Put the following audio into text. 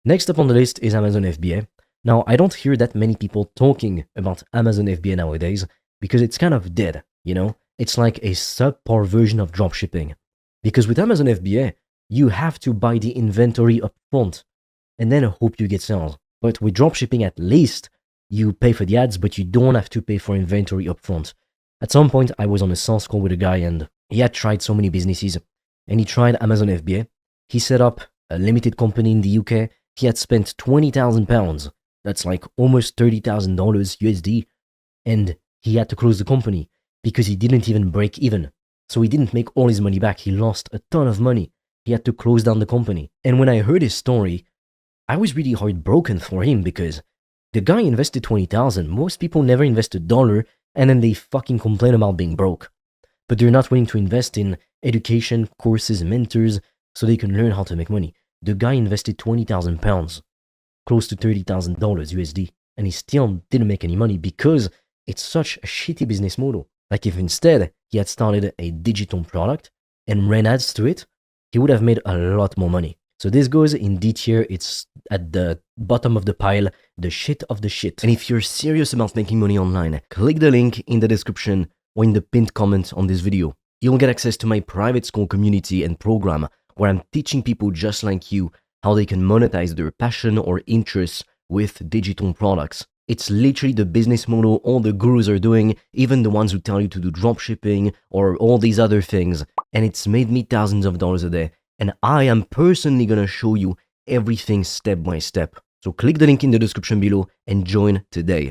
Next up on the list is Amazon FBA. Now, I don't hear that many people talking about Amazon FBA nowadays because it's kind of dead, you know? It's like a subpar version of dropshipping. Because with Amazon FBA, you have to buy the inventory up front and then hope you get sales. But with dropshipping, at least you pay for the ads, but you don't have to pay for inventory up front. At some point, I was on a sales call with a guy and he had tried so many businesses and he tried Amazon FBA. He set up a limited company in the UK. He had spent £20,000. That's like almost $30,000 USD. And he had to close the company because he didn't even break even. So he didn't make all his money back. He lost a ton of money. He had to close down the company. And when I heard his story, I was really heartbroken for him because the guy invested $20,000. Most people never invest $1 and then they fucking complain about being broke. But they're not willing to invest in education, courses, mentors, so they can learn how to make money. The guy invested £20,000, close to $30,000 USD, and he still didn't make any money because it's such a shitty business model. Like if instead he had started a digital product and ran ads to it, he would have made a lot more money. So this goes in D tier. It's at the bottom of the pile, the shit of the shit. And if you're serious about making money online, click the link in the description or in the pinned comment on this video. You'll get access to my private school community and program where I'm teaching people just like you how they can monetize their passion or interests with digital products. It's literally the business model all the gurus are doing, even the ones who tell you to do dropshipping or all these other things. And it's made me thousands of dollars a day. And I am personally gonna show you everything step by step. So click the link in the description below and join today.